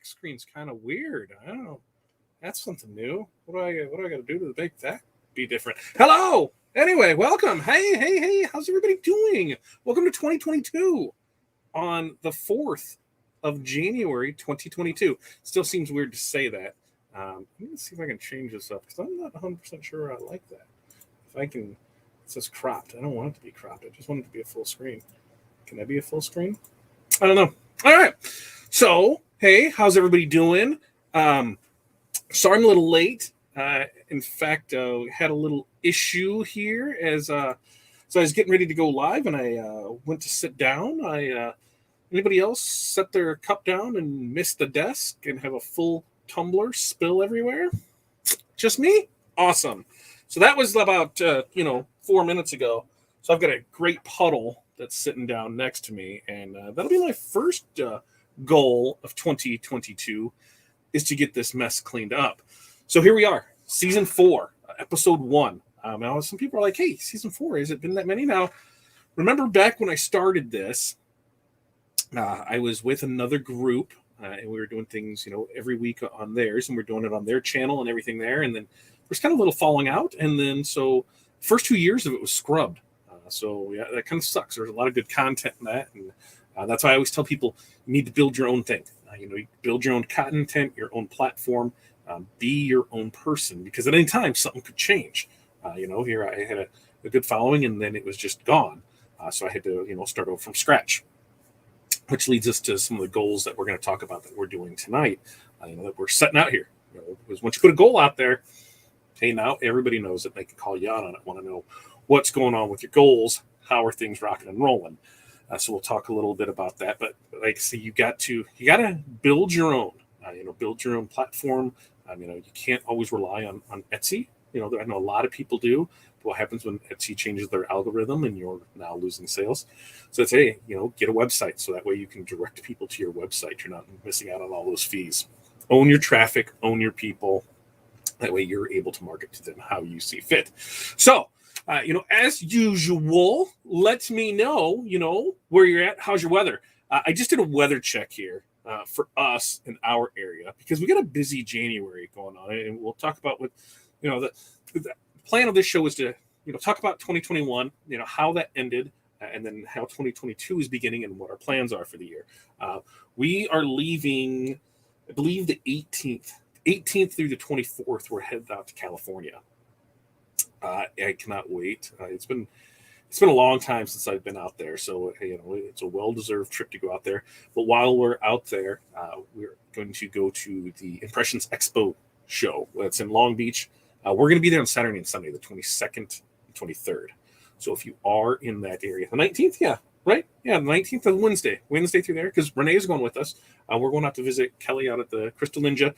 back screen's kind of weird. I don't know. That's something new. What do I got to do to make that be different? Hello. Anyway, welcome. Hey. How's everybody doing? Welcome to 2022 on the 4th of January, 2022. Still seems weird to say that. Let me see if I can change this up because I'm not 100% sure I like that. If I can, it says cropped. I don't want it to be cropped. I just want it to be a full screen. Can that be a full screen? I don't know. All right. So, hey, how's everybody doing? Sorry I'm a little late. In fact, had a little issue here as so I was getting ready to go live and I went to sit down. Anybody else set their cup down and miss the desk and have a full tumbler spill everywhere? Just me? Awesome. So that was about 4 minutes ago. So I've got a great puddle that's sitting down next to me, and that'll be my first goal of 2022 is to get this mess cleaned up. So here we are, season 4, episode 1. Now some people are like, hey, season 4, has it been that many? Now, remember back when I started this, I was with another group, and we were doing things, every week on theirs, and we're doing it on their channel and everything there. And then there's kind of a little falling out. And then so first 2 years of it was scrubbed. So yeah, that kind of sucks. There's a lot of good content in that. And that's why I always tell people you need to build your own thing. You build your own content, your own platform, be your own person, because at any time something could change. Here I had a good following and then it was just gone. So I had to, start over from scratch, which leads us to some of the goals that we're going to talk about that we're doing tonight, that we're setting out here. Because once you put a goal out there, hey, now everybody knows that they can call you out on it, want to know what's going on with your goals, how are things rocking and rolling. So we'll talk a little bit about that. But like I say, you got to build your own, build your own platform. You can't always rely on Etsy. I know a lot of people do. But what happens when Etsy changes their algorithm and you're now losing sales? So it's, hey, get a website so that way you can direct people to your website. You're not missing out on all those fees. Own your traffic, own your people. That way you're able to market to them how you see fit. So, as usual, let me know, where you're at. How's your weather? I just did a weather check here for us in our area because we got a busy January going on. And we'll talk about what, the plan of this show is to, talk about 2021, how that ended, and then how 2022 is beginning and what our plans are for the year. We are leaving, I believe, the 18th through the 24th. We're headed out to California. I cannot wait. It's been a long time since I've been out there, so it's a well-deserved trip to go out there. But while we're out there, we're going to go to the Impressions Expo show. That's in Long Beach. We're going to be there on Saturday and Sunday, the 22nd and 23rd. So if you are in that area, the 19th, yeah, right? Yeah, the 19th of Wednesday through there, because Renee is going with us. We're going out to visit Kelly out at the Crystal Ninja.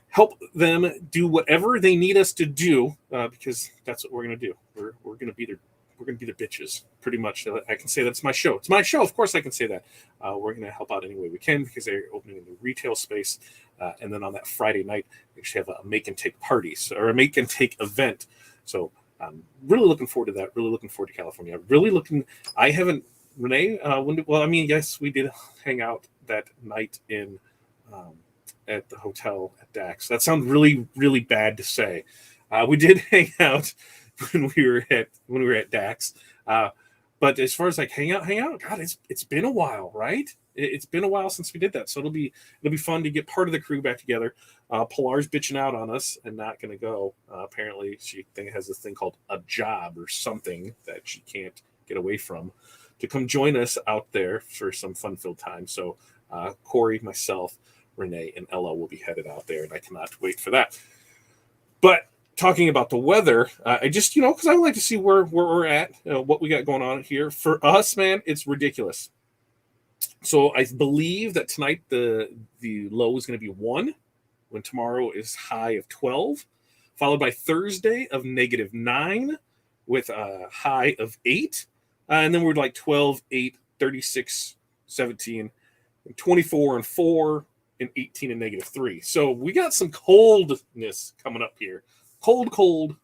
Help them do whatever they need us to do, because that's what we're going to do. We're going to be their bitches, pretty much. I can say that's my show. It's my show. Of course I can say that. We're going to help out any way we can because they're opening a new retail space. And then on that Friday night, we actually have a make and take parties or a make and take event. So I'm really looking forward to that. Really looking forward to California. I haven't, Renee, yes, we did hang out that night in, at the hotel at Dax. That sounds really, really bad to say. We did hang out when we were at Dax. But as far as like hang out, God, it's been a while, right? It's been a while since we did that. So it'll be fun to get part of the crew back together. Pilar's bitching out on us and not going to go. Apparently she has this thing called a job or something that she can't get away from to come join us out there for some fun-filled time. So Corey, myself, Renee, and Ella will be headed out there, and I cannot wait for that. But talking about the weather, I just, because I like to see where we're at, what we got going on here. For us, man, it's ridiculous. So I believe that tonight the low is going to be 1, when tomorrow is high of 12, followed by Thursday of -9 with a high of 8. And then we're like 12, 8, 36, 17, and 24 and 4, and 18 and -3. So we got some coldness coming up here. Cold,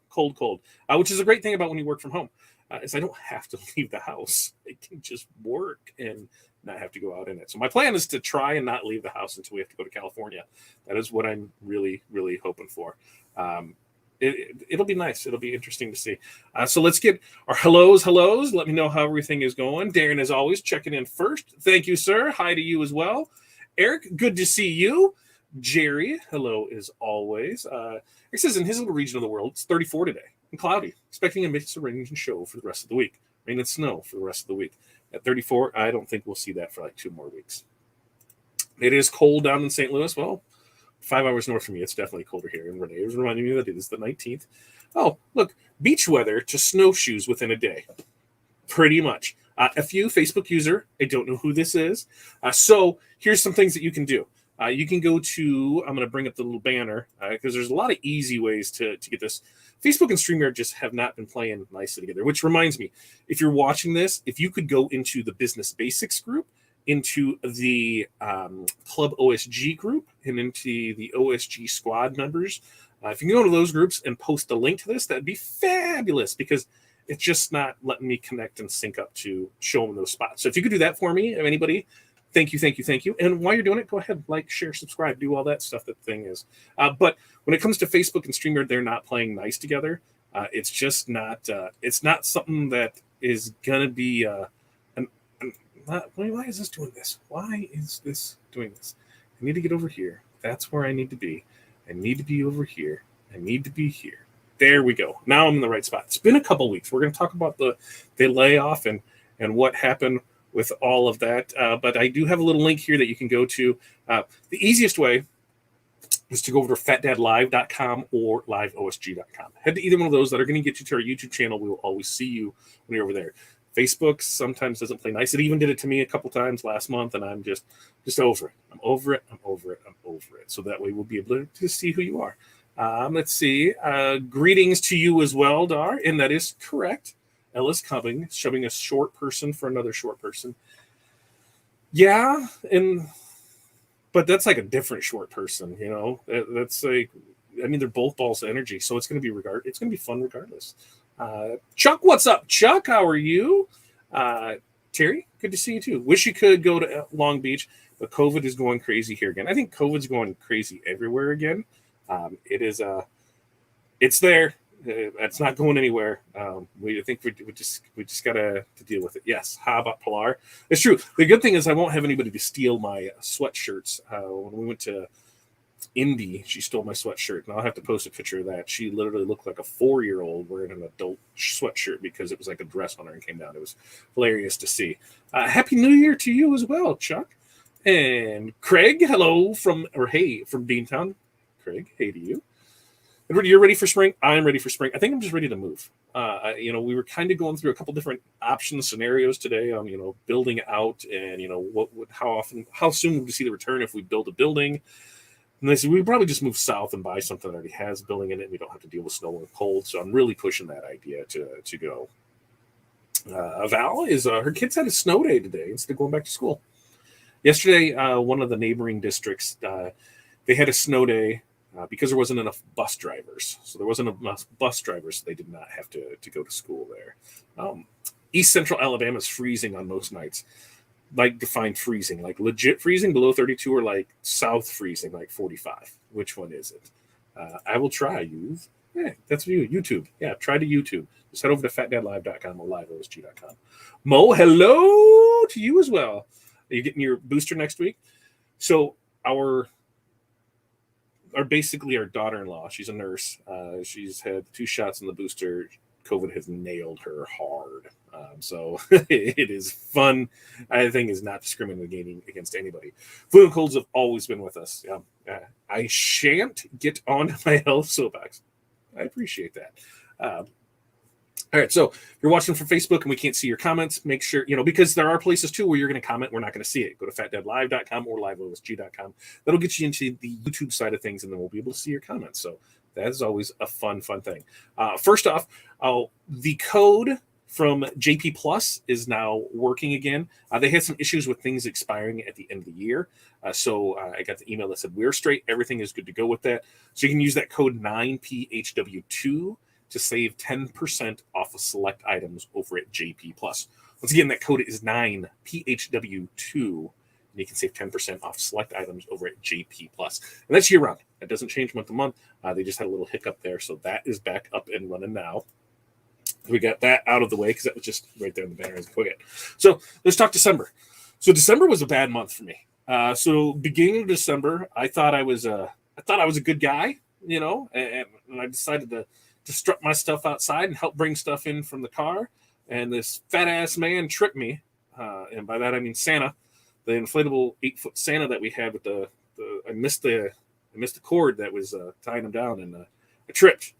which is a great thing about when you work from home, is I don't have to leave the house. I can just work and not have to go out in it. So my plan is to try and not leave the house until we have to go to California. That is what I'm really, really hoping for. It'll be nice. It'll be interesting to see. So let's get our hellos. Let me know how everything is going. Darren, as always, checking in first. Thank you, sir. Hi to you as well. Eric, good to see you. Jerry, hello as always. It says in his little region of the world, it's 34 today and cloudy. Expecting a mix of rain and show for the rest of the week. Rain and snow for the rest of the week. At 34, I don't think we'll see that for like 2 more weeks. It is cold down in St. Louis. Well, 5 hours north from me, it's definitely colder here. And Renee was reminding me that it is the 19th. Oh, look, beach weather to snowshoes within a day. Pretty much. A few Facebook user, I don't know who this is. So here's some things that you can do. You can go to, I'm going to bring up the little banner because there's a lot of easy ways to get this. Facebook and StreamYard just have not been playing nicely together, which reminds me, if you're watching this, if you could go into the Business Basics group, into the Club OSG group, and into the OSG squad members, if you can go to those groups and post a link to this, that'd be fabulous because it's just not letting me connect and sync up to show them those spots. So if you could do that for me, anybody, thank you. And while you're doing it, go ahead, like, share, subscribe, do all that stuff that the thing is. But when it comes to Facebook and StreamYard, they're not playing nice together. It's just not, it's not something that is going to be, why is this doing this? Why is this doing this? I need to get over here. That's where I need to be. I need to be over here. I need to be here. There we go. Now I'm in the right spot. It's been a couple weeks. We're going to talk about the layoff and what happened with all of that. But I do have a little link here that you can go to. The easiest way is to go over to fatdadlive.com or liveosg.com. Head to either one of those that are going to get you to our YouTube channel. We will always see you when you're over there. Facebook sometimes doesn't play nice. It even did it to me a couple times last month, and I'm just over it. I'm over it. So that way we'll be able to see who you are. Let's see. Greetings to you as well, Dar, and that is correct. Ellis Cumming, shoving a short person for another short person. Yeah, but that's like a different short person, you know. That's like, I mean, they're both balls of energy, so it's going to be it's going to be fun regardless. Chuck, what's up, Chuck? How are you? Terry, good to see you too. Wish you could go to Long Beach, but COVID is going crazy here again. I think COVID's going crazy everywhere again. It's there. It's not going anywhere. I think we just gotta deal with it. Yes. How about Pilar? It's true. The good thing is I won't have anybody to steal my sweatshirts. When we went to Indy, she stole my sweatshirt, and I'll have to post a picture of that. She literally looked like a 4-year-old wearing an adult sweatshirt because it was like a dress on her and came down. It was hilarious to see. Happy New Year to you as well, Chuck. And Craig, hello from Beantown. Craig, hey to you. You're ready for spring? I'm ready for spring. I think I'm just ready to move. We were kind of going through a couple different options, scenarios today on, building out and, how soon would we see the return if we build a building? And they said, we probably just move south and buy something that already has building in it. And we don't have to deal with snow and cold. So I'm really pushing that idea to go. Val is, her kids had a snow day today instead of going back to school. Yesterday, one of the neighboring districts, they had a snow day. Because there wasn't enough bus drivers. So there wasn't enough bus drivers, so they did not have to go to school there. East Central Alabama is freezing on most nights. Like defined freezing, like legit freezing below 32 or like south freezing, like 45. Which one is it? I will try. Yeah, that's you. YouTube. Yeah, try to YouTube. Just head over to fatdadlive.com or liveosg.com. Mo, hello to you as well. Are you getting your booster next week? So our daughter-in-law, she's a nurse. She's had 2 shots in the booster. COVID has nailed her hard. So it is fun. I think is not discriminating against anybody. Flu and colds have always been with us. I shan't get on my health soapbox. I appreciate that. All right, so if you're watching from Facebook and we can't see your comments, make sure, because there are places too where you're going to comment, we're not going to see it. Go to fatdadlive.com or liveosg.com. That'll get you into the YouTube side of things, and then we'll be able to see your comments. So that is always a fun thing. First off, the code from JP Plus is now working again. They had some issues with things expiring at the end of the year. So I got the email that said, we're straight. Everything is good to go with that. So you can use that code 9PHW2 to save 10% off of select items over at JP Plus. Once again, that code is 9PHW2. And you can save 10% off select items over at JP Plus. And that's year round. That doesn't change month to month. They just had a little hiccup there. So that is back up and running now. We got that out of the way because that was just right there in the banner as a quick hit. So let's talk December. So December was a bad month for me. So beginning of December, I thought I was a good guy, and I decided to strut my stuff outside and help bring stuff in from the car. And this fat ass man tripped me. And by that, I mean Santa. The inflatable 8-foot Santa that we had with I missed the cord that was tying him down, and I tripped,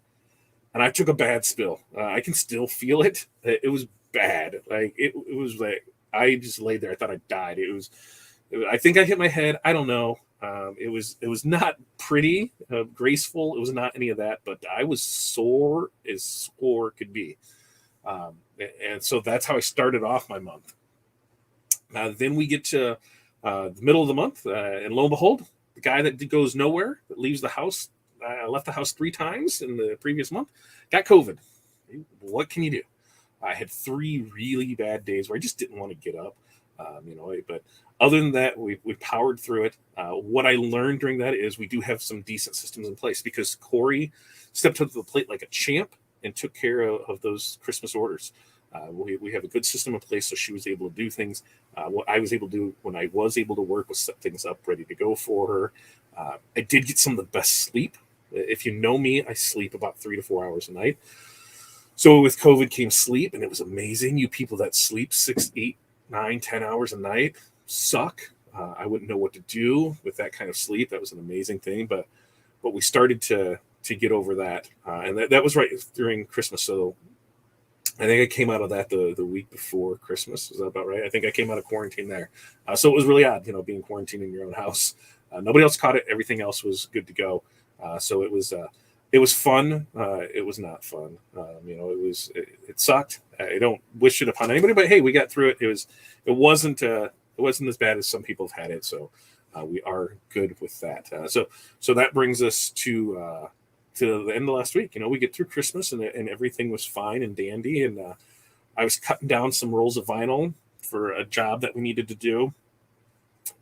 and I took a bad spill. I can still feel it. It was bad. Like it was like I just laid there. I thought I died. I think I hit my head. I don't know. It was not pretty, graceful. It was not any of that. But I was sore as sore could be, and so that's how I started off my month. Then we get to the middle of the month, and lo and behold, the guy that goes nowhere, that leaves the house, left the house 3 times in the previous month, got COVID. What can you do? I had 3 really bad days where I just didn't want to get up, but other than that, we powered through it. What I learned during that is we do have some decent systems in place because Corey stepped up to the plate like a champ and took care of those Christmas orders. We have a good system in place, so she was able to do things. What I was able to do when I was able to work was set things up ready to go for her. I did get some of the best sleep. If you know me, I sleep about 3 to 4 hours a night. So with COVID came sleep, and it was amazing. You people that sleep 6, 8, 9, 10 hours a night suck. I wouldn't know what to do with that kind of sleep. That was an amazing thing, but we started to get over that, and that was right during Christmas. So I think I came out of that the week before Christmas. Is that about right? I think I came out of quarantine there. So it was really odd, being quarantined in your own house. Nobody else caught it. Everything else was good to go. So it was fun. It was not fun. It sucked. I don't wish it upon anybody, but hey, we got through it. It wasn't as bad as some people have had it. So we are good with that. So that brings us to the end of last week. We get through Christmas and everything was fine and dandy. And I was cutting down some rolls of vinyl for a job that we needed to do.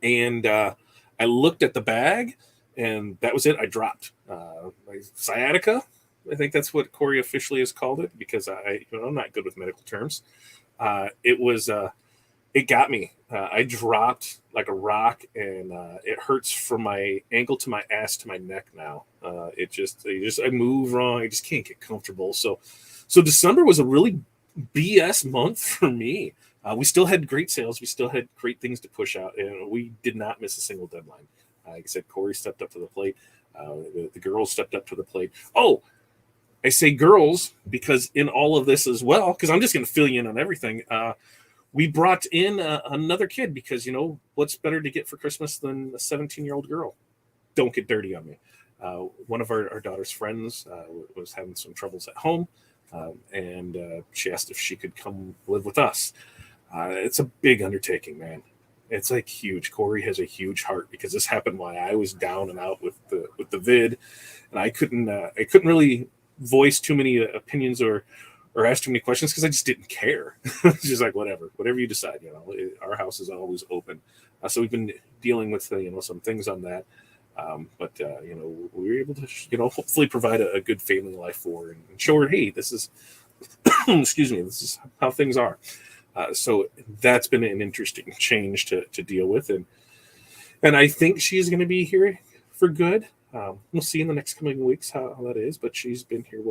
And I looked at the bag and that was it. I dropped my sciatica. I think that's what Corey officially has called it because I'm not good with medical terms. It got me. I dropped like a rock, and it hurts from my ankle to my ass to my neck now. I move wrong. I just can't get comfortable. So December was a really BS month for me. We still had great sales. We still had great things to push out, and we did not miss a single deadline. Like I said, Corey stepped up to the plate. The girls stepped up to the plate. Oh, I say girls because in all of this as well, because I'm just going to fill you in on everything. We brought in another kid because, what's better to get for Christmas than a 17-year-old girl? Don't get dirty on me. One of our daughter's friends was having some troubles at home, and she asked if she could come live with us. It's a big undertaking, man. It's like huge. Corey has a huge heart because this happened while I was down and out with the vid, and I couldn't really voice too many opinions or ask too many questions because I just didn't care. It's just like whatever you decide. Our house is always open. So we've been dealing with some things on that, but we were able to hopefully provide a good family life for her and show her, hey, this is excuse me, this is how things are. So that's been an interesting change to deal with, and I think she's going to be here for good. We'll see in the next coming weeks how that is, but she's been here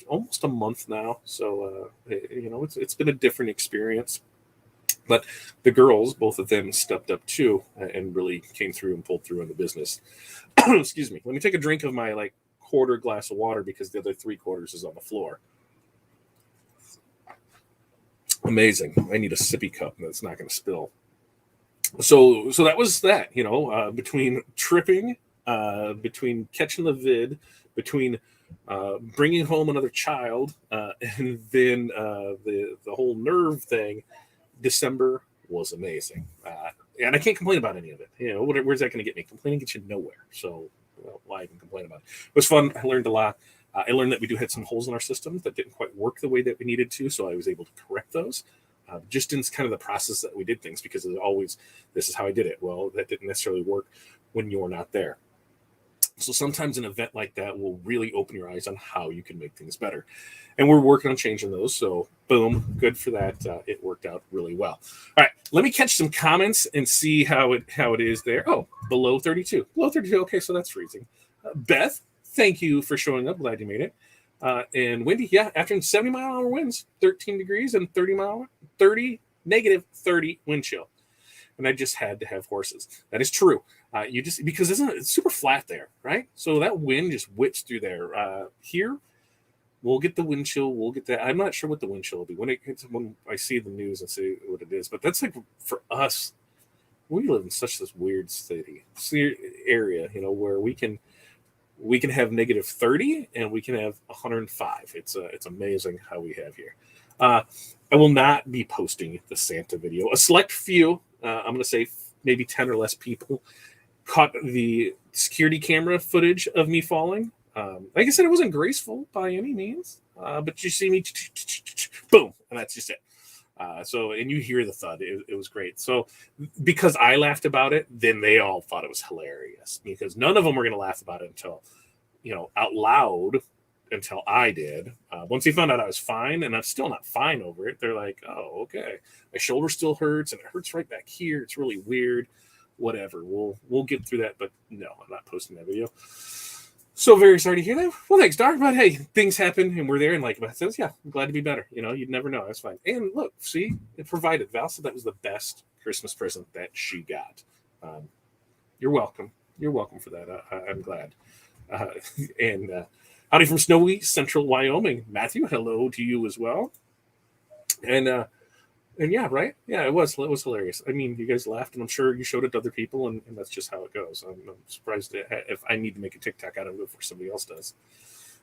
almost a month now, so it's been a different experience. But the girls, both of them, stepped up too and really came through and pulled through in the business. Excuse me. Let me take a drink of my quarter glass of water because the other 3/4 is on the floor. Amazing. I need a sippy cup that's not going to spill. So that was that. Between tripping. Between catching the vid, between bringing home another child, and then the whole nerve thing, December was amazing. And I can't complain about any of it. Where's that going to get me? Complaining gets you nowhere. So why even complain about it? It was fun. I learned a lot. I learned that we do have some holes in our system that didn't quite work the way that we needed to, so I was able to correct those. just in kind of the process that we did things, because it's always, this is how I did it. Well, that didn't necessarily work when you're not there. So sometimes an event like that will really open your eyes on how you can make things better. And we're working on changing those. So boom, good for that. It worked out really well. All right, let me catch some comments and see how it is there. Oh, below 32. Below 32. Okay, so that's freezing. Beth, thank you for showing up. Glad you made it. And Wendy, yeah, after 70-mile-an-hour winds, 13 degrees and negative 30 wind chill. And I just had to have horses. That is true. You just, because it's super flat there, right? So that wind just whips through there. Here, we'll get the wind chill. We'll get that. I'm not sure what the wind chill will be when I see the news and see what it is. But that's like, for us, we live in such this weird area, where we can have negative 30 and we can have 105. It's amazing how we have here. I will not be posting the Santa video. A select few, I'm going to say maybe 10 or less people, caught the security camera footage of me falling. Like I said, it wasn't graceful by any means, but you see me, boom, and that's just it. And you hear the thud. It was great. So because I laughed about it, then they all thought it was hilarious, because none of them were going to laugh about it until, out loud, until I did. Once they found out I was fine, and I'm still not fine over it, they're like, oh, okay. My shoulder still hurts, and it hurts right back here. It's really weird. Whatever. We'll get through that, but no, I'm not posting that video. So very sorry to hear that. Well, thanks, Doc. But hey, things happen, and we're there. And like Beth says, yeah, I'm glad to be better. You'd never know. That's fine. And look, see, it provided. Val said that was the best Christmas present that she got. You're welcome. You're welcome for that. I'm glad. Howdy from snowy central Wyoming. Matthew, hello to you as well. And yeah, right? Yeah, it was hilarious. I mean, you guys laughed, and I'm sure you showed it to other people, and that's just how it goes. I'm surprised if I need to make a TikTok out of it before somebody else does.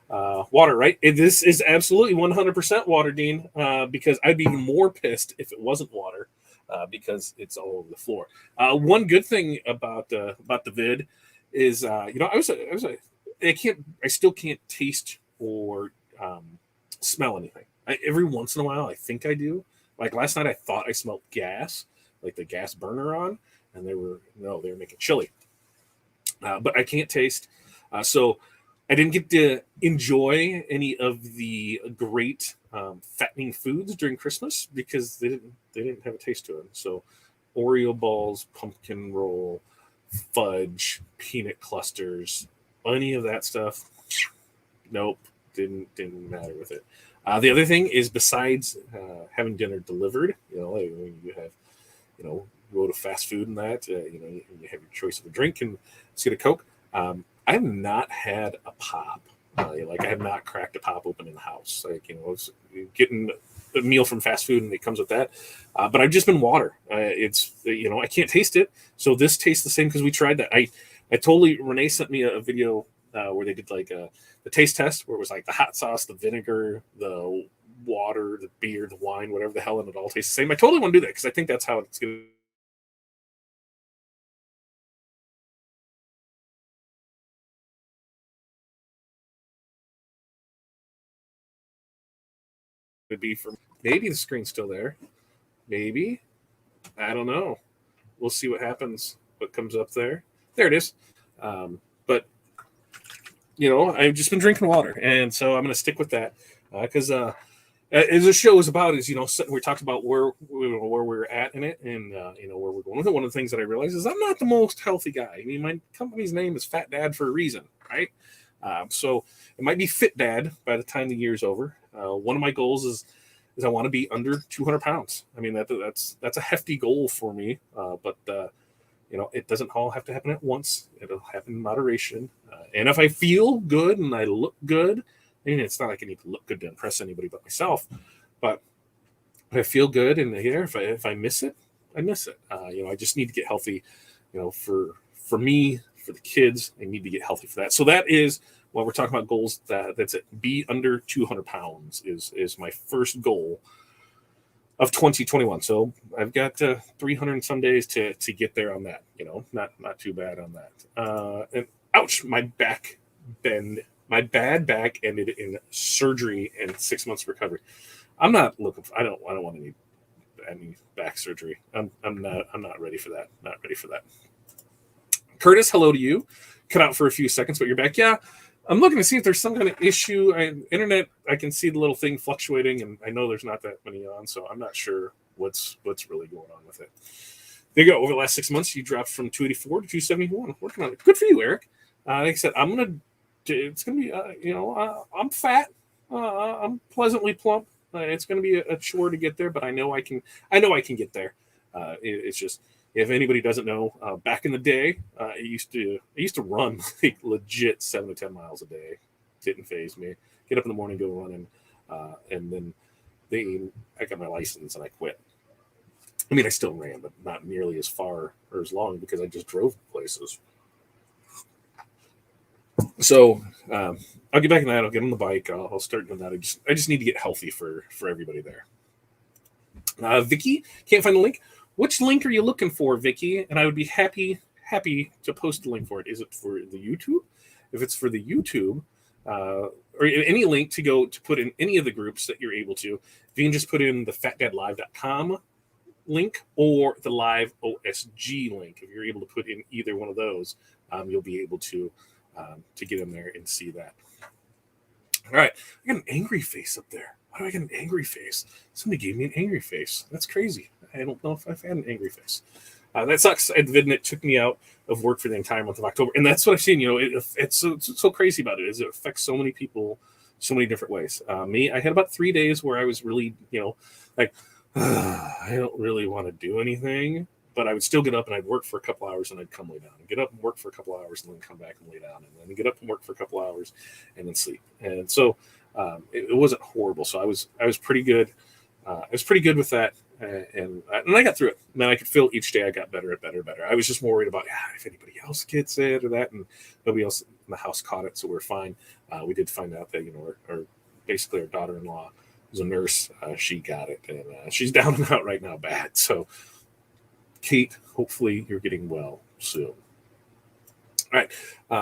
Water, right? This is absolutely 100% water, Dean, because I'd be even more pissed if it wasn't water, because it's all over the floor. One good thing about the vid is, I still can't taste or smell anything. Every once in a while, I think I do. Like last night, I thought I smelled gas, like the gas burner on, and they were making chili. But I can't taste. So I didn't get to enjoy any of the great fattening foods during Christmas, because they didn't have a taste to them. So Oreo balls, pumpkin roll, fudge, peanut clusters, any of that stuff, nope, didn't matter with it. The other thing is, besides having dinner delivered, like when you have, go to fast food and that, you have your choice of a drink and let's get a Coke. I have not had a pop. Like I have not cracked a pop open in the house. Like, getting a meal from fast food and it comes with that. But I've just been water. It's, I can't taste it. So this tastes the same because we tried that. Renee sent me a video where they did like the taste test, where it was like the hot sauce, the vinegar, the water, the beer, the wine, whatever the hell, and it all tastes the same. I totally want to do that because I think that's how it's going to be for. Maybe the screen's still there. Maybe. I don't know. We'll see what happens, what comes up there. There it is. But I've just been drinking water, and so I'm going to stick with that because as the show is about, is we talked about where we're at in it, and where we're going with it. One of the things that I realized is I'm not the most healthy guy. I mean, my company's name is Fat Dad for a reason, right? So it might be Fit Dad by the time the year's over. One of my goals is I want to be under 200 pounds. I mean, that's a hefty goal for me, but it doesn't all have to happen at once. It'll happen in moderation. And if I feel good and I look good, it's not like I need to look good to impress anybody but myself. But if I feel good and if I miss it, I miss it. I just need to get healthy. For me, for the kids, I need to get healthy for that. So that is what we're talking about goals. That's it. Be under 200 pounds is my first goal of 2021. So I've got 300 and some days to get there on that. Not too bad on that. And ouch, my bad back ended in surgery and 6 months recovery. I'm not looking for, I don't want any any back surgery. I'm not ready for that. Not ready for that. Curtis, hello to you. Cut out for a few seconds, but you're back. Yeah, I'm looking to see if there's some kind of issue. Internet, I can see the little thing fluctuating, and I know there's not that many on, so I'm not sure what's really going on with it. There you go. Over the last 6 months, you dropped from 284 to 271. Working on it. Good for you, Eric. Like I said, it's gonna be, I'm fat. I'm pleasantly plump. It's gonna be a chore to get there, but I know I can get there. It's just, if anybody doesn't know, back in the day, I used to run like legit 7 to 10 miles a day. Didn't faze me. Get up in the morning, go running, and then I got my license and I quit. I mean, I still ran, but not nearly as far or as long because I just drove places. So I'll get back in that. I'll get on the bike. I'll start doing that. I just need to get healthy for everybody there. Vicky, can't find the link. Which link are you looking for, Vicky? And I would be happy to post the link for it. Is it for the YouTube? If it's for the YouTube, or any link to put in any of the groups that you're able to, if you can just put in the fatdadlive.com link or the live OSG link. If you're able to put in either one of those, you'll be able to get in there and see that. All right, I got an angry face up there. Why do I get an angry face? Somebody gave me an angry face. That's crazy. I don't know if I've had an angry face. That sucks. It took me out of work for the entire month of October, and that's what I've seen. It's so crazy about it is it affects so many people, so many different ways. Me, I had about 3 days where I was really, like, I don't really want to do anything, but I would still get up and I'd work for a couple hours and I'd come lay down. Get up and work for a couple hours and then come back and lay down, and then get up and work for a couple hours and then sleep. And so it wasn't horrible. So I was pretty good. I was pretty good with that, and I got through it. And then I could feel each day I got better and better and better. I was just more worried about if anybody else gets it or that, and nobody else in the house caught it, so we're fine. We did find out that basically our daughter-in-law was a nurse. She got it, and she's down and out right now bad. So Kate, hopefully you're getting well soon. All right,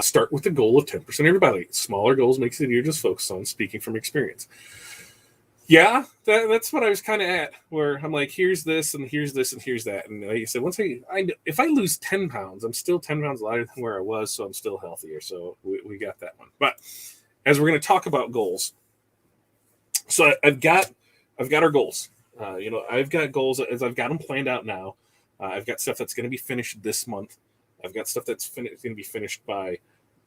start with the goal of 10%. Everybody, smaller goals makes it easier to just focus on. Speaking from experience. Yeah, that's what I was kind of at, where I'm like, here's this and here's this and here's that. And like I said, if I lose 10 pounds, I'm still 10 pounds lighter than where I was, so I'm still healthier. So we got that one. But as we're going to talk about goals, so I've got our goals. I've got goals as I've got them planned out now. I've got stuff that's going to be finished this month. I've got stuff that's going to be finished by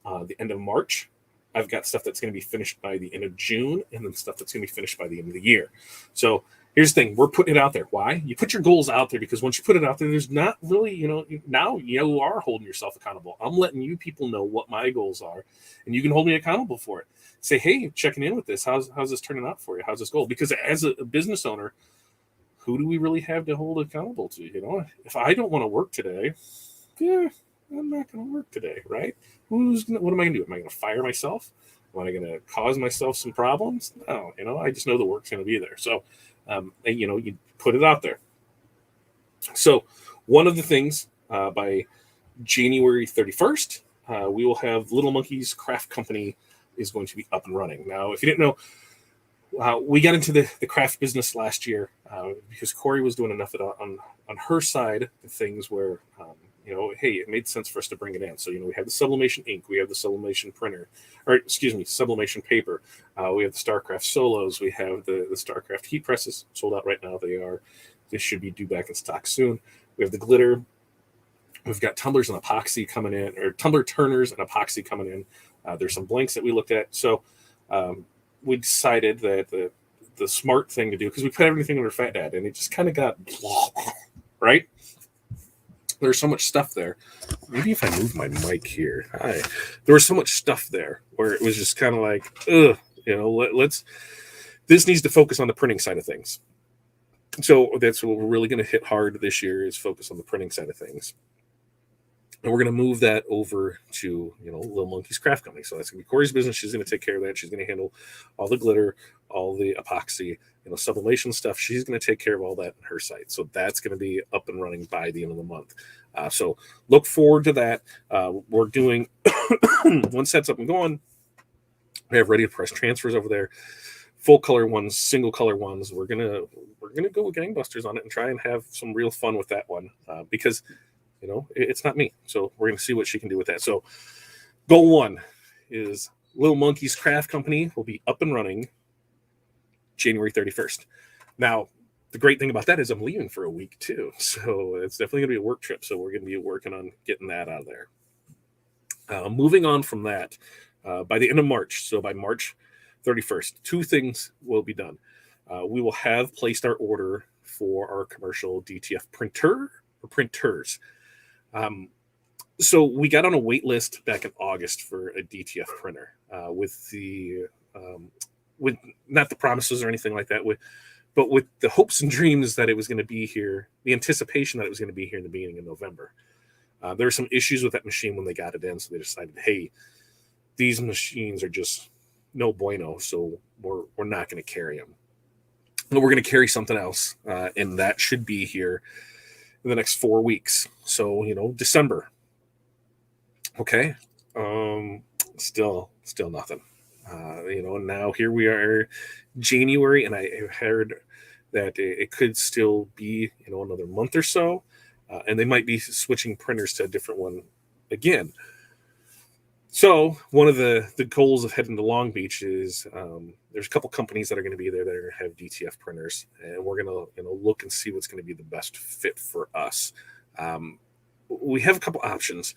the end of March. I've got stuff that's going to be finished by the end of June, and then stuff that's going to be finished by the end of the year. So here's the thing. We're putting it out there. Why? You put your goals out there because once you put it out there, there's not really, now you are holding yourself accountable. I'm letting you people know what my goals are, and you can hold me accountable for it. Say, hey, checking in with this. How's this turning out for you? How's this goal? Because as a business owner, who do we really have to hold accountable to? If I don't want to work today, I'm not going to work today, right? What am I going to do? Am I going to fire myself? Am I going to cause myself some problems? No, I just know the work's going to be there. So, you put it out there. So one of the things by January 31st, we will have Little Monkeys Craft Company is going to be up and running. Now, if you didn't know, we got into the craft business last year because Corey was doing enough on her side of things where, hey, it made sense for us to bring it in. So, we have the sublimation ink, we have the sublimation sublimation paper. We have the StarCraft Solos. We have the StarCraft heat presses sold out right now. They should be due back in stock soon. We have the glitter. We've got tumblers and epoxy coming in, or tumbler turners and epoxy coming in. There's some blanks that we looked at. So we decided that the smart thing to do, because we put everything under Fat Dad, and it just kind of got right. There's so much stuff there. Maybe if I move my mic here. There was so much stuff there where it was just kind of like, this needs to focus on the printing side of things. So that's what we're really going to hit hard this year is focus on the printing side of things. And we're going to move that over to, Little Monkeys Craft Company. So that's going to be Corey's business. She's going to take care of that. She's going to handle all the glitter, all the epoxy, sublimation stuff. She's going to take care of all that on her site. So that's going to be up and running by the end of the month. So look forward to that. We're doing, once that's up and going, we have ready to press transfers over there. full color ones, single color ones. We're gonna go gangbusters on it and try and have some real fun with that one, because it's not me. So we're gonna see what she can do with that. So goal one is Little Monkey's Craft Company will be up and running January 31st. Now, the great thing about that is I'm leaving for a week too. So it's definitely going to be a work trip. So we're going to be working on getting that out of there. Moving on from that, by the end of March, so by March 31st, two things will be done. We will have placed our order for our commercial DTF printer or printers. So we got on a wait list back in August for a DTF printer, with not the promises or anything like that, but with the hopes and dreams that it was going to be here, the anticipation that it was going to be here in the beginning of November. There were some issues with that machine when they got it in, so they decided, hey, these machines are just no bueno, so we're not going to carry them. But we're going to carry something else, and that should be here in the next 4 weeks. So, December. Okay. Still nothing. Now here we are, January, and I heard that it could still be, another month or so, and they might be switching printers to a different one again. So one of the goals of heading to Long Beach is there's a couple companies that are going to be there that are going to have DTF printers, and we're going to look and see what's going to be the best fit for us. We have a couple options.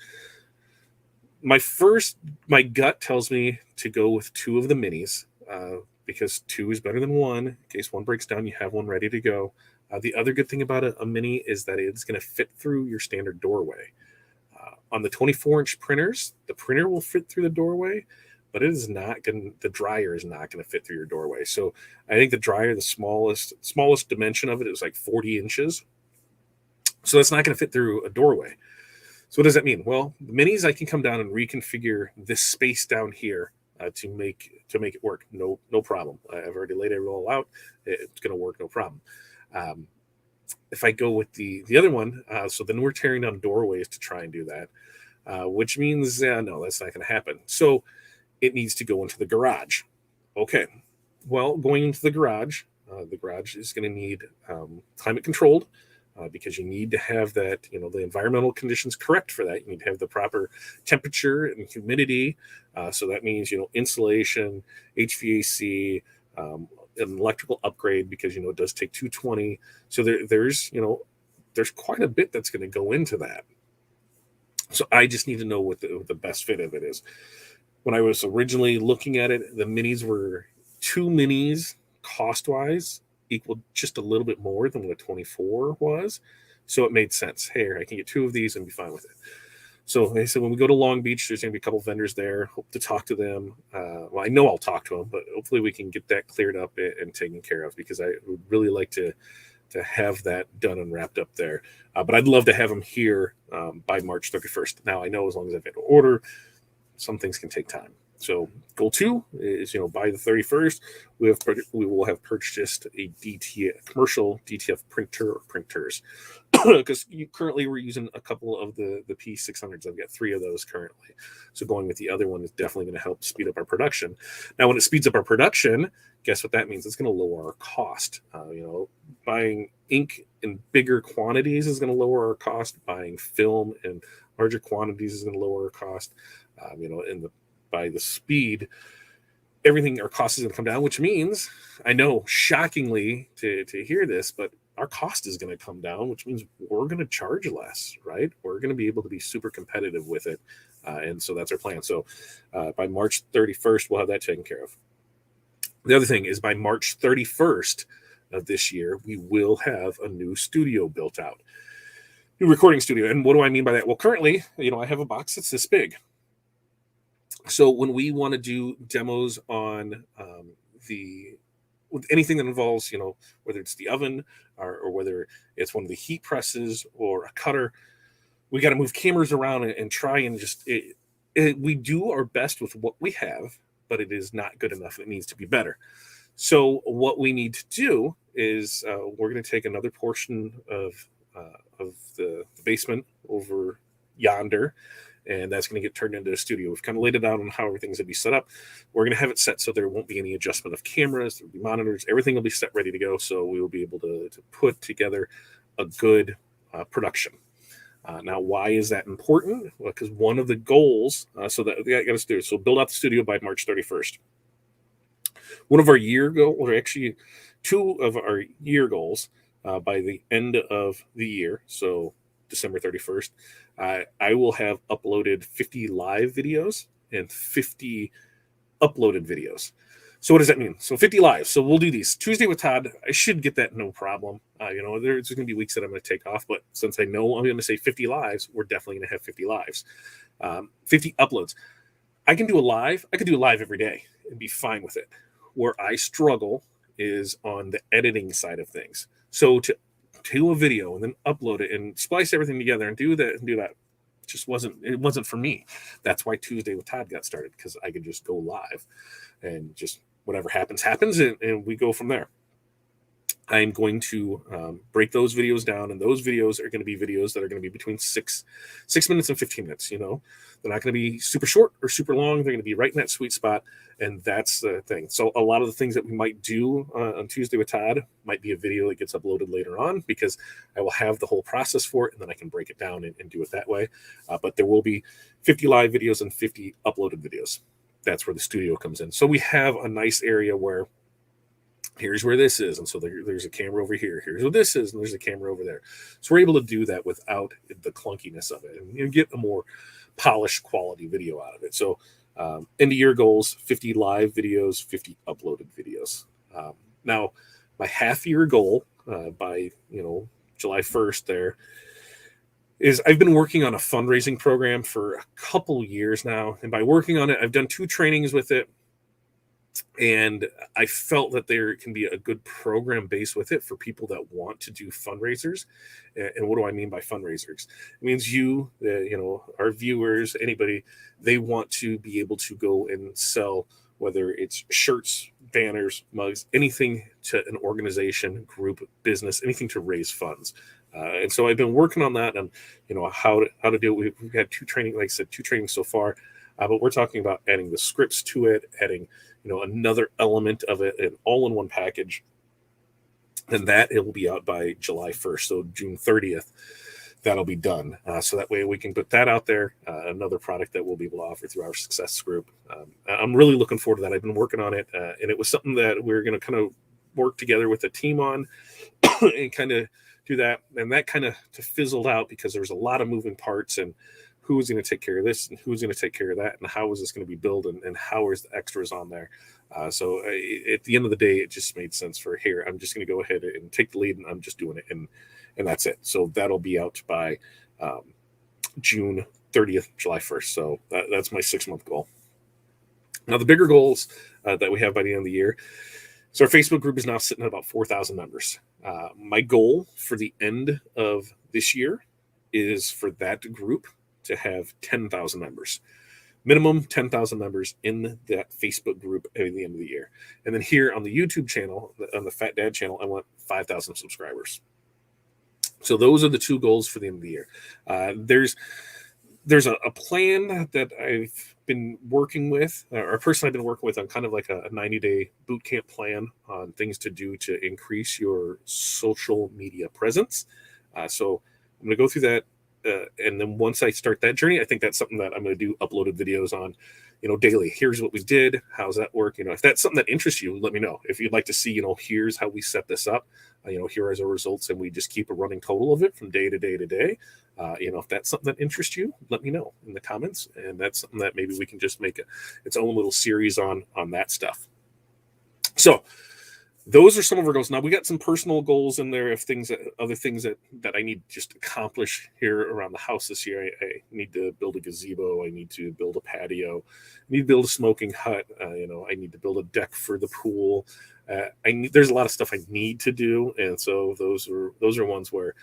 My gut tells me to go with two of the minis, because two is better than one. In case one breaks down, you have one ready to go. The other good thing about a mini is that it's going to fit through your standard doorway. On the 24-inch printers, the printer will fit through the doorway, but the dryer is not going to fit through your doorway. So I think the dryer, the smallest dimension of it is like 40 inches. So that's not going to fit through a doorway. So what does that mean? Well, the minis, I can come down and reconfigure this space down here to make it work. No problem. I've already laid it all out. It's going to work, no problem. If I go with the other one, so then we're tearing down doorways to try and do that, which means no, that's not going to happen. So it needs to go into the garage. Okay. Well, going into the garage is going to need climate controlled. Because you need to have that, the environmental conditions correct for that. You need to have the proper temperature and humidity. So that means, insulation, HVAC, an electrical upgrade, because, it does take 220. So there's quite a bit that's going to go into that. So I just need to know what the best fit of it is. When I was originally looking at it, the minis were two minis cost-wise equal just a little bit more than what a 24 was. So it made sense. Hey, I can get two of these and be fine with it. So they said when we go to Long Beach, there's going to be a couple vendors there. Hope to talk to them. Well, I know I'll talk to them, but hopefully we can get that cleared up and taken care of, because I would really like to have that done and wrapped up there. But I'd love to have them here by March 31st. Now, I know as long as I've had to order, some things can take time. So goal two is, by the 31st, we will have purchased a commercial DTF printer or printers, because currently we're using a couple of the P600s. I've got 3 of those currently. So going with the other one is definitely going to help speed up our production. Now, when it speeds up our production, guess what that means? It's going to lower our cost. Buying ink in bigger quantities is going to lower our cost. Buying film in larger quantities is going to lower our cost. By the speed, our cost is going to come down, which means, I know, shockingly to hear this, but our cost is going to come down, which means we're going to charge less, right? We're going to be able to be super competitive with it. And so that's our plan. So by March 31st, we'll have that taken care of. The other thing is by March 31st of this year, we will have a new studio built out, new recording studio. And what do I mean by that? Well, currently, I have a box that's this big. So when we want to do demos on with anything that involves, whether it's the oven or whether it's one of the heat presses or a cutter, we got to move cameras around and try and we do our best with what we have, but it is not good enough. It needs to be better. So what we need to do is we're going to take another portion of the basement over yonder, and that's going to get turned into a studio. We've kind of laid it out on how everything's going to be set up. We're going to have it set so there won't be any adjustment of cameras, there'll be monitors, everything will be set ready to go, so we will be able to put together a good production. Now, why is that important? Well, because one of the goals, so that we got us do, so build out the studio by March 31st. One of our year goals, or actually two of our year goals, by the end of the year, so December 31st, I will have uploaded 50 live videos and 50 uploaded videos. So what does that mean? So 50 live. So we'll do these Tuesday with Todd. I should get that no problem. There's going to be weeks that I'm going to take off, but since I know I'm going to say 50 lives, we're definitely going to have 50 lives, 50 uploads. I can do a live. I could do a live every day and be fine with it. Where I struggle is on the editing side of things. So to do a video and then upload it and splice everything together and do that just wasn't for me. That's why Tuesday with Todd got started, because I could just go live and just whatever happens and we go from there. I'm going to break those videos down, and those videos are going to be videos that are going to be between 6 minutes and 15 minutes. They're not going to be super short or super long. They're going to be right in that sweet spot, and that's the thing. So a lot of the things that we might do on Tuesday with Todd might be a video that gets uploaded later on, because I will have the whole process for it, and then I can break it down and do it that way. But there will be 50 live videos and 50 uploaded videos. That's where the studio comes in. So we have a nice area where here's where this is, and so there's a camera over here. Here's what this is, and there's a camera over there. So we're able to do that without the clunkiness of it, and get a more polished quality video out of it. So end of year goals: 50 live videos, 50 uploaded videos. Now, my half year goal by July 1st there is I've been working on a fundraising program for a couple years now, and by working on it, I've done 2 trainings with it. And I felt that there can be a good program base with it for people that want to do fundraisers. And what do I mean by fundraisers? It means our viewers, anybody, they want to be able to go and sell, whether it's shirts, banners, mugs, anything to an organization, group, business, anything to raise funds. And so I've been working on that, and how to do it. We've had 2 trainings, like I said, 2 trainings so far, but we're talking about adding the scripts to it, adding another element of it, an all-in-one package, and that it will be out by July 1st. So June 30th, that'll be done. So that way we can put that out there, another product that we'll be able to offer through our success group. I'm really looking forward to that. I've been working on it, and it was something that we're going to kind of work together with a team on and kind of do that. And that kind of fizzled out because there's a lot of moving parts, and who's going to take care of this and who's going to take care of that, and how is this going to be built, and how is the extras on there. So at the end of the day, it just made sense for here. I'm just going to go ahead and take the lead, and I'm just doing it. And that's it. So that'll be out by June 30th, July 1st. So that's my 6-month goal. Now, the bigger goals that we have by the end of the year. So our Facebook group is now sitting at about 4,000 members. My goal for the end of this year is for that group to have 10,000 members, minimum 10,000 members in that Facebook group at the end of the year. And then here on the YouTube channel, on the Fat Dad channel, I want 5,000 subscribers. So those are the 2 goals for the end of the year. There's a plan that I've been working with, or a person I've been working with on kind of like a 90-day boot camp plan on things to do to increase your social media presence. So I'm going to go through that. And then once I start that journey, I think that's something that I'm going to do uploaded videos on, daily. Here's what we did. How's that work? If that's something that interests you, let me know. If you'd like to see, here's how we set this up. Here are our results, and we just keep a running total of it from day to day to day. If that's something that interests you, let me know in the comments. And that's something that maybe we can just make its own little series on that stuff. So those are some of our goals. Now, we got some personal goals in there of other things that I need to just accomplish here around the house this year. I need to build a gazebo. I need to build a patio. I need to build a smoking hut. I need to build a deck for the pool. There's a lot of stuff I need to do, and so those are ones where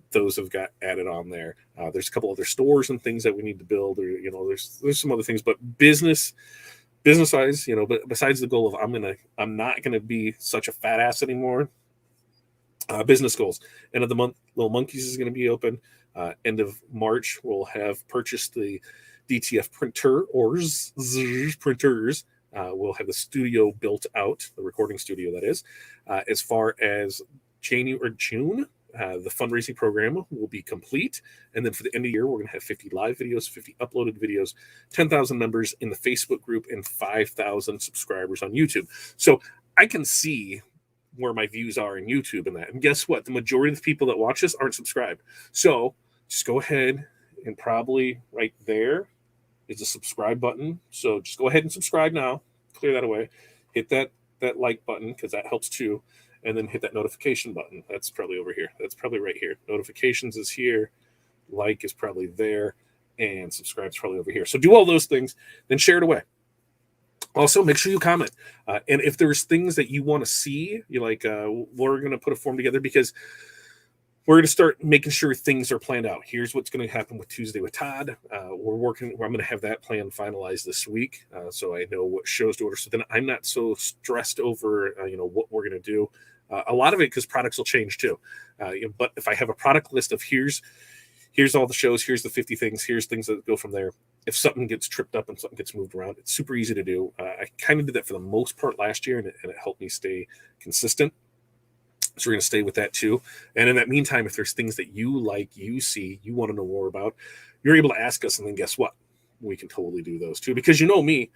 those have got added on there. There's a couple other stores and things that we need to build, or there's some other things, but business wise, but besides the goal of I'm not gonna be such a fat ass anymore. Business goals. End of the month, Little Monkeys is going to be open. End of March, we'll have purchased the DTF printers. We'll have the studio built out, the recording studio, that is. As far as January or June, the fundraising program will be complete. And then for the end of the year, we're going to have 50 live videos, 50 uploaded videos, 10,000 members in the Facebook group, and 5,000 subscribers on YouTube. So I can see where my views are in YouTube and that. And guess what? The majority of the people that watch this aren't subscribed. So just go ahead and probably right there is a subscribe button. So just go ahead and subscribe now. Clear that away. Hit that like button because that helps too. And then hit that notification button. That's probably over here. That's probably right here. Notifications is here. Like is probably there. And subscribe is probably over here. So do all those things, then share it away. Also, make sure you comment. And if there's things that you want to see, you're like, we're going to put a form together because we're going to start making sure things are planned out. Here's what's going to happen with Tuesday with Todd. I'm going to have that plan finalized this week, so I know what shows to order. So then I'm not so stressed over, what we're going to do. A lot of it because products will change too. But if I have a product list of here's all the shows, here's the 50 things, here's things that go from there. If something gets tripped up and something gets moved around, it's super easy to do. I kind of did that for the most part last year, and it helped me stay consistent. So we're going to stay with that too. And in that meantime, if there's things that you like, you see, you want to know more about, you're able to ask us. And then guess what? We can totally do those too. Because you know me,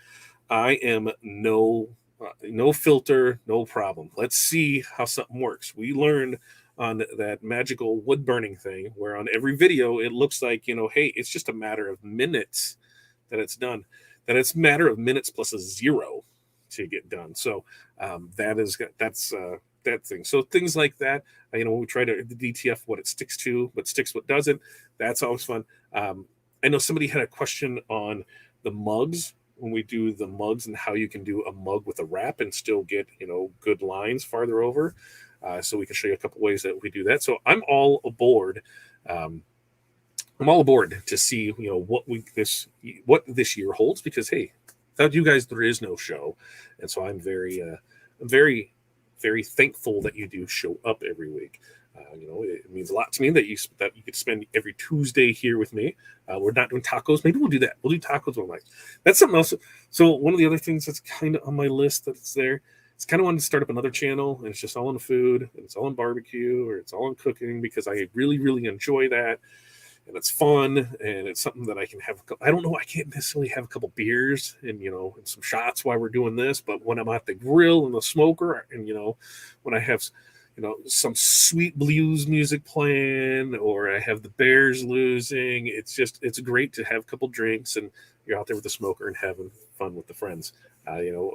I am no filter, no problem. Let's see how something works. We learned on that magical wood burning thing where on every video, it looks like, hey, it's just a matter of minutes that it's done. That it's a matter of minutes plus a 0 to get done. So that's that thing. So things like that, when we try to the DTF, what it sticks to, what sticks, what doesn't, that's always fun. I know somebody had a question on the mugs, when we do the mugs and how you can do a mug with a wrap and still get, good lines farther over. So we can show you a couple ways that we do that. So I'm all aboard. I'm all aboard to see, what this year holds, because, hey, without you guys, there is no show. And so I'm very, very thankful that you do show up every week. It means a lot to me that you could spend every Tuesday here with me. We're not doing tacos. Maybe we'll do that. We'll do tacos one night. That's something else. So one of the other things that's kind of on my list that's there, it's kind of wanting to start up another channel, and it's just all on food, and it's all on barbecue, or it's all on cooking, because I really, really enjoy that. And it's fun, and it's something that I can have. I don't know. I can't necessarily have a couple beers and, and some shots while we're doing this. But when I'm at the grill and the smoker, and, when I have, some sweet blues music playing, or I have the Bears losing, it's great to have a couple drinks and you're out there with the smoker and having fun with the friends.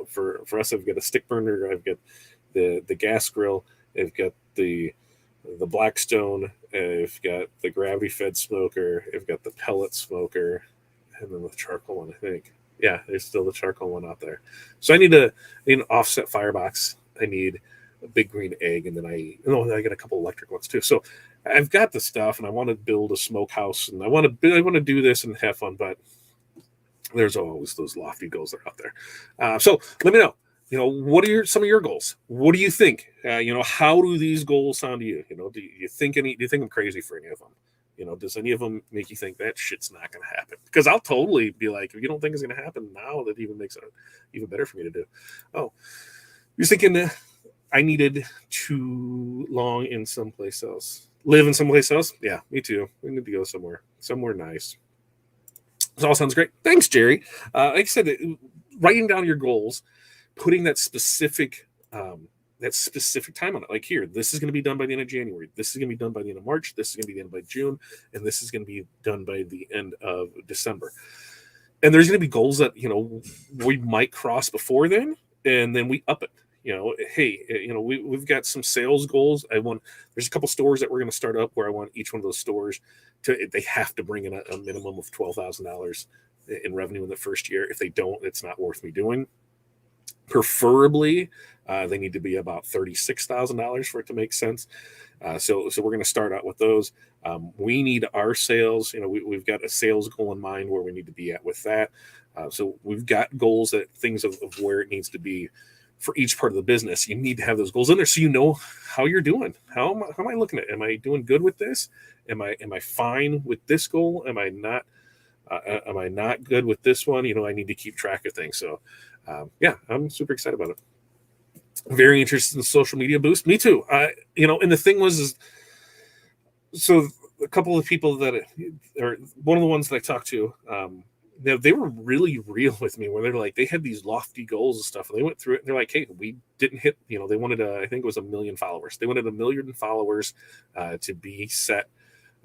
For us, I've got a stick burner. I've got the gas grill. I've got the Blackstone. I've got the gravity fed smoker. I've got the pellet smoker, and then the charcoal one, I think. Yeah, there's still the charcoal one out there. So I need an offset firebox. I need a big green egg, and then I got a couple electric ones too. So I've got the stuff, and I want to build a smokehouse, and I want to do this and have fun, but there's always those lofty goals that are out there. So let me know. What are some of your goals? What do you think? How do these goals sound to you? Do you think I'm crazy for any of them? Does any of them make you think that shit's not going to happen? Because I'll totally be like, if you don't think it's going to happen now, that even makes it even better for me to do. Oh, you're thinking I needed too long in someplace else. Live in someplace else? Yeah, me too. We need to go somewhere nice. This all sounds great. Thanks, Jerry. Like I said, writing down your goals, putting that specific time on it. Like here, this is going to be done by the end of January. This is going to be done by the end of March. This is going to be done by June. And this is going to be done by the end of December. And there's going to be goals that, we might cross before then, and then we up it. We've got some sales goals. There's a couple stores that we're going to start up where I want each one of those stores they have to bring in a minimum of $12,000 in revenue in the first year. If they don't, it's not worth me doing. Preferably, they need to be about $36,000 for it to make sense. So we're going to start out with those. We need our sales. We've got a sales goal in mind where we need to be at with that. So we've got goals, things of where it needs to be for each part of the business. You need to have those goals in there so you know how you're doing. How am I looking at it? Am I doing good with this? Am I fine with this goal? Am I not good with this one? I need to keep track of things. So yeah, I'm super excited about it. Very interested in the social media boost. Me too. And the thing was, so a couple of people or one of the ones that I talked to, they were really real with me, where they're like, they had these lofty goals and stuff, and they went through it, and they're like, hey, we didn't hit, they wanted I think it was 1 million followers. They wanted 1 million followers to be set,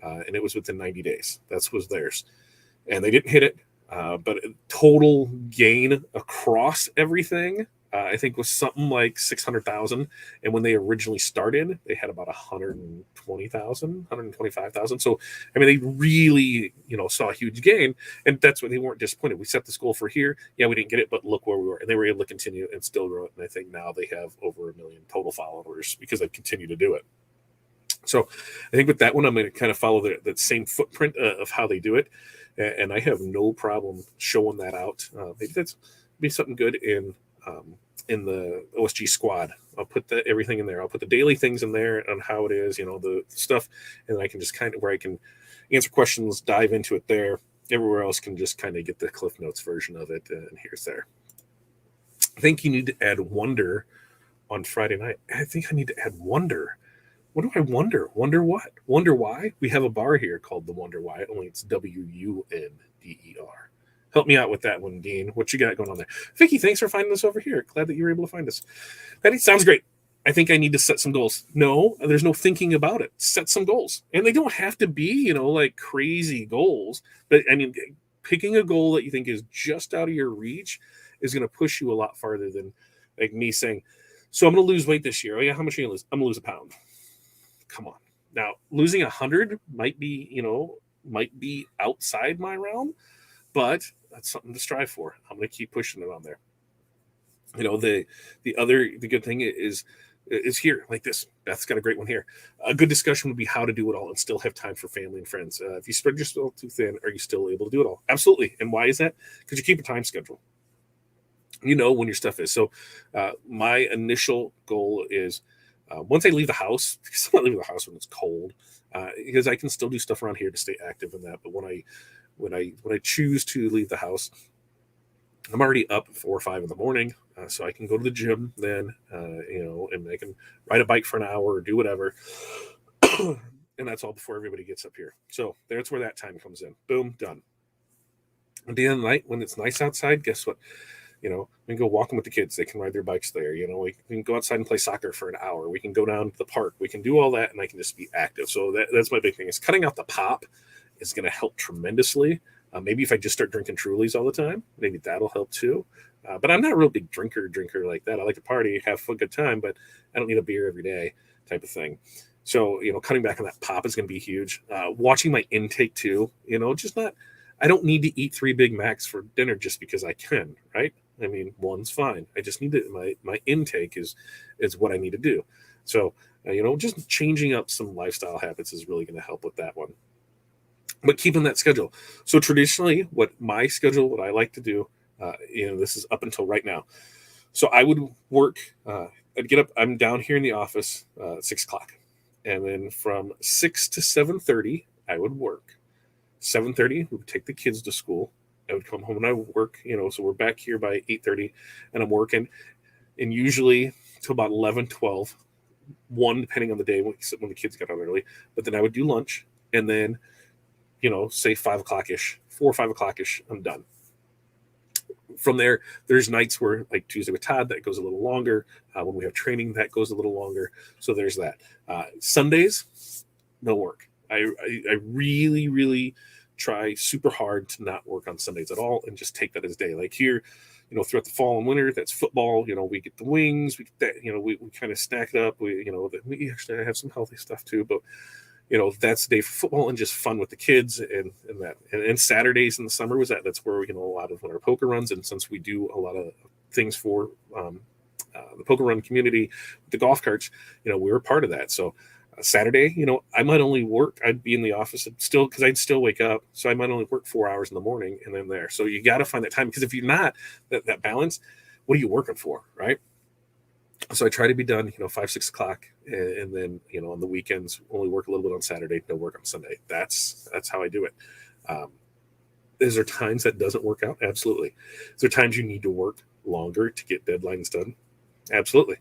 and it was within 90 days. That was theirs. And they didn't hit it, but total gain across everything, I think was something like 600,000. And when they originally started, they had about 120,000, 125,000. So, I mean, they really, saw a huge gain. And that's when they weren't disappointed. We set this goal for here. Yeah, we didn't get it, but look where we were. And they were able to continue and still grow it. And I think now they have over 1 million total followers because they've continued to do it. So I think with that one, I'm going to kind of follow that same footprint of how they do it. And I have no problem showing that out. Maybe that's be something good in the OSG squad. I'll put everything in there. I'll put the daily things in there on how it is, the stuff, and I can just kind of, where I can answer questions, dive into it there. Everywhere else can just kind of get the Cliff Notes version of it, and here's there. I think you need to add wonder on Friday night. I think I need to add wonder. What do I wonder? Wonder what? Wonder why? We have a bar here called the Wonder Why. Only it's WUNDER. Help me out with that one, Dean. What you got going on there? Vicky, thanks for finding us over here. Glad that you were able to find us. That sounds great. I think I need to set some goals. No, there's no thinking about it. Set some goals. And they don't have to be, like crazy goals. But I mean, picking a goal that you think is just out of your reach is going to push you a lot farther than like me saying, so I'm going to lose weight this year. Oh yeah, how much are you going to lose? I'm going to lose 1 pound. Come on. Now, losing 100 might be outside my realm, but that's something to strive for. I'm going to keep pushing it on there. The good thing is here like this. Beth's got a great one here. A good discussion would be how to do it all and still have time for family and friends. If you spread yourself too thin, are you still able to do it all? Absolutely. And why is that? Because you keep a time schedule. When your stuff is. So my initial goal is once I leave the house, because I'm not leaving the house when it's cold, because I can still do stuff around here to stay active in that. But when I choose to leave the house, I'm already up 4 or 5 in the morning, so I can go to the gym then, and I can ride a bike for an hour or do whatever. And that's all before everybody gets up here. So that's where that time comes in. Boom, done. At the end of the night, when it's nice outside, guess what? We can go walking with the kids. They can ride their bikes there. We can go outside and play soccer for an hour. We can go down to the park. We can do all that, and I can just be active. So that's my big thing. Is cutting out the pop is going to help tremendously. Maybe if I just start drinking Trulies all the time, maybe that'll help too. But I'm not a real big drinker like that. I like to party, have a good time, but I don't need a beer every day type of thing. So, cutting back on that pop is going to be huge. Watching my intake too, I don't need to eat 3 Big Macs for dinner just because I can, right? I mean, one's fine. I just need to, my intake is what I need to do. So, just changing up some lifestyle habits is really going to help with that one. But keeping that schedule. So traditionally, what I like to do, this is up until right now. So I would work, I'd get up, I'm down here in the office at 6 o'clock. And then from 6 to 7:30, I would work. 7:30, we would take the kids to school. I would come home and I would work, so we're back here by 8:30 and I'm working. And usually till about 11, 12, 1, depending on the day when the kids got out early. But then I would do lunch and then, say 5 o'clock-ish, 4 or 5 o'clock-ish, I'm done. From there, there's nights where, like Tuesday with Todd, that goes a little longer. When we have training, that goes a little longer. So there's that. Sundays, no work. I really, really try super hard to not work on Sundays at all and just take that as day. Like here, throughout the fall and winter, that's football. We get the wings, we get that, we kind of stack it up. We actually have some healthy stuff too, but that's the day for football and just fun with the kids and that. And Saturdays in the summer that's where a lot of our poker runs. And since we do a lot of things for the poker run community, the golf carts, we're a part of that. So Saturday, I might only work. I'd be in the office still because I'd still wake up. So I might only work 4 hours in the morning and then there. So you got to find that time because if you're not that balance, what are you working for, right? So I try to be done, 5, 6 o'clock, and then on the weekends only work a little bit on Saturday, no work on Sunday. That's how I do it. Um, is there times that doesn't work out? Absolutely. Is there times you need to work longer to get deadlines done? Absolutely.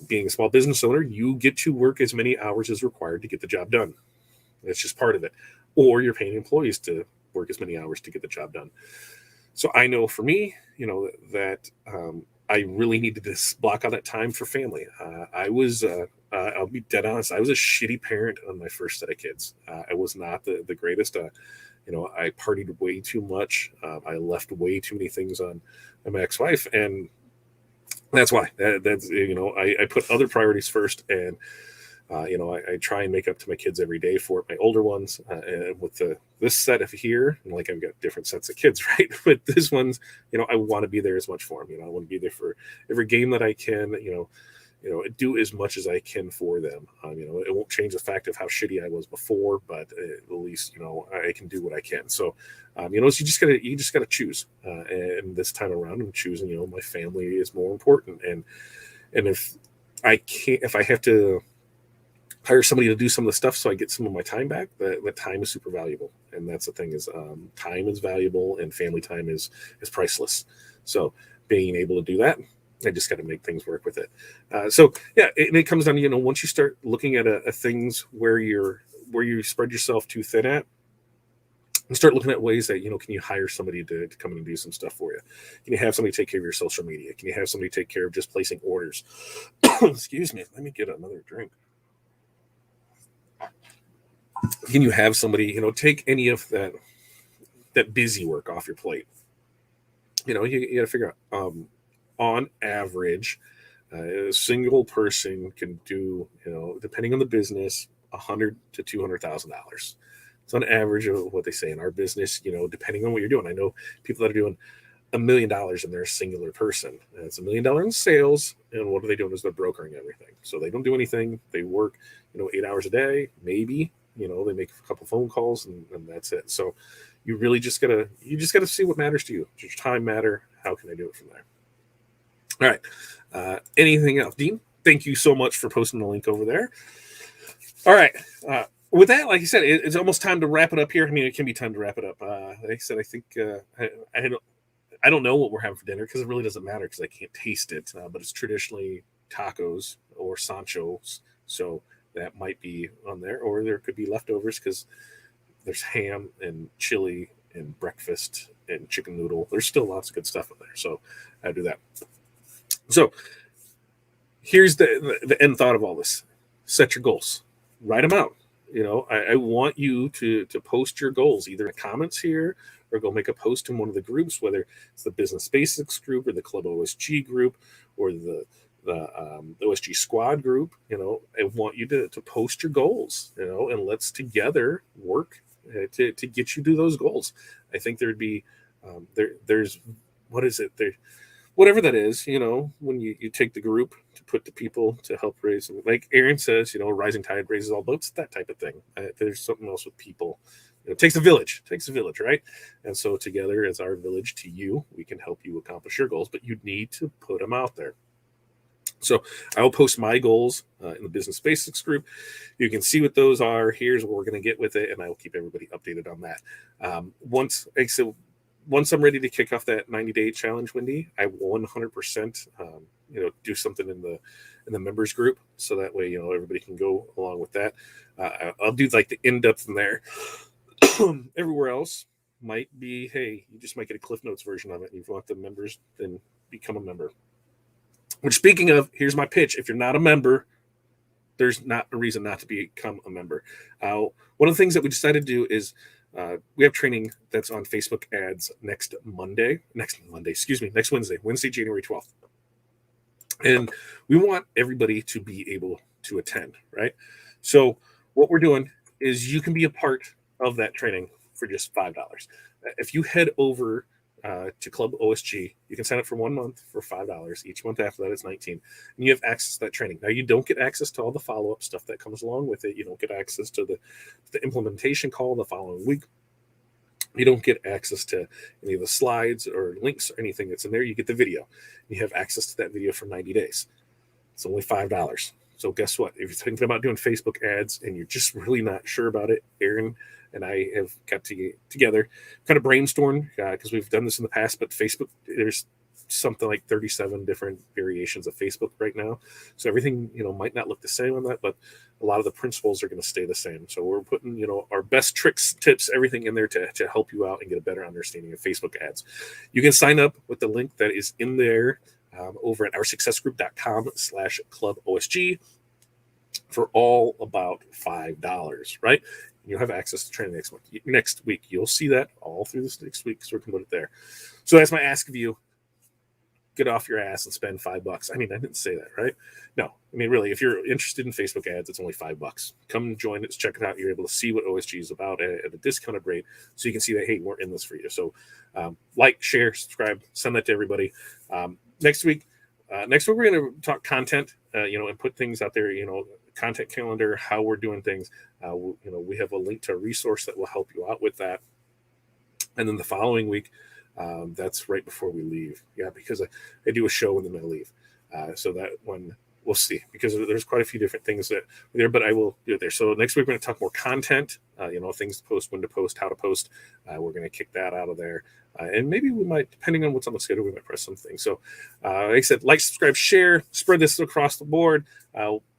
Being a small business owner, you get to work as many hours as required to get the job done. It's just part of it. Or you're paying employees to work as many hours to get the job done. So I know for me, that I really needed to block out that time for family. I'll be dead honest, I was a shitty parent on my first set of kids. I was not the greatest. I partied way too much. I left way too many things on my ex-wife, and that's why. I put other priorities first, and I try and make up to my kids every day for my older ones. And with this set of here, and like I've got different sets of kids, right? But this one's, I want to be there as much for them. I want to be there for every game that I can. Do as much as I can for them. It won't change the fact of how shitty I was before, but at least I can do what I can. So, so you just gotta choose. And this time around, I'm choosing. My family is more important, and if I have to hire somebody to do some of the stuff so I get some of my time back, that time is super valuable. And that's the thing is time is valuable and family time is priceless. So being able to do that, I just got to make things work with it. So yeah, it comes down to, once you start looking at things where you spread yourself too thin at, and start looking at ways that, can you hire somebody to come in and do some stuff for you? Can you have somebody take care of your social media? Can you have somebody take care of just placing orders? Excuse me. Let me get another drink. Can you have somebody, take any of that busy work off your plate? You got to figure out, on average, a single person can do, depending on the business, $100,000 to $200,000. It's on average of what they say in our business, depending on what you're doing. I know people that are doing $1 million and they're a singular person. And it's $1 million in sales. And what are they doing is they're brokering everything. So they don't do anything. They work, 8 hours a day, maybe, they make a couple phone calls and that's it. So you really just gotta see what matters to you. Does your time matter? How can I do it from there? All right. Anything else? Dean, thank you so much for posting the link over there. All right. With that, like I said, it's almost time to wrap it up here. I mean, it can be time to wrap it up. Like I said, I think I don't know what we're having for dinner because it really doesn't matter because I can't taste it. But it's traditionally tacos or Sancho's, so that might be on there, or there could be leftovers because there's ham and chili and breakfast and chicken noodle. There's still lots of good stuff in there, so I do that. So here's the end thought of all this: set your goals, write them out. I want you to post your goals either in comments here or go make a post in one of the groups, whether it's the Business Basics group or the Club OSG group or the OSG Squad group. I want you to post your goals, and let's together work to get you to those goals. I think there'd be there's what is it there. Whatever that is, when you take the group to put the people to help raise, like Aaron says, rising tide raises all boats, that type of thing. There's something else with people. It takes a village, right? And so together as our village to you, we can help you accomplish your goals, but you need to put them out there. So I will post my goals in the Business Basics group. You can see what those are. Here's what we're going to get with it, and I will keep everybody updated on that. Once I'm ready to kick off that 90-day challenge, Wendy, I will 100%, do something in the members group, so that way everybody can go along with that. I'll do like the in-depth in there. Everywhere else might be, hey, you just might get a Cliff Notes version of it. And if you want the members, then become a member. Which, speaking of, here's my pitch: if you're not a member, there's not a reason not to become a member. One of the things that we decided to do is we have training that's on Facebook ads next Wednesday, January 12th. And we want everybody to be able to attend, right? So what we're doing is you can be a part of that training for just $5. If you head over to Club OSG, you can sign up for 1 month for $5. Each month after that, it's $19. And you have access to that training. Now, you don't get access to all the follow-up stuff that comes along with it. You don't get access to the implementation call the following week. You don't get access to any of the slides or links or anything that's in there. You get the video. You have access to that video for 90 days. It's only $5. So guess what? If you're thinking about doing Facebook ads and you're just really not sure about it, Aaron and I have got together, kind of brainstormed because we've done this in the past, but Facebook, there's something like 37 different variations of Facebook right now. So everything, might not look the same on that, but a lot of the principles are going to stay the same. So we're putting, our best tricks, tips, everything in there to help you out and get a better understanding of Facebook ads. You can sign up with the link that is in there over at oursuccessgroup.com/clubosg for all about $5, right? You'll have access to training next week. You'll see that all through this next week, so we can put it there. So that's my ask of you. Get off your ass and spend $5. I mean, I didn't say that, right? No, I mean, really, if you're interested in Facebook ads, it's only $5. Come join it, check it out. You're able to see what OSG is about at a discounted rate, so you can see that, hey, we're in this for you. So like, share, subscribe, send that to everybody. Next week, we're going to talk content, and put things out there, content calendar, how we're doing things. We have a link to a resource that will help you out with that. And then the following week, that's right before we leave. Yeah, because I do a show in the middle leave. So that one, we'll see, because there's quite a few different things that are there, but I will do it there. So next week, we're going to talk more content, things to post, when to post, how to post. We're going to kick that out of there. And maybe we might, depending on what's on the schedule, we might press something. So like I said, like, subscribe, share, spread this across the board.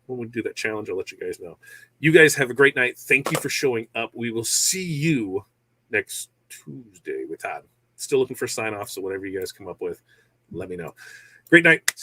When we do that challenge, I'll let you guys know. You guys have a great night. Thank you for showing up. We will see you next Tuesday with Todd. Still looking for sign-offs, so whatever you guys come up with, let me know. Great night. See you.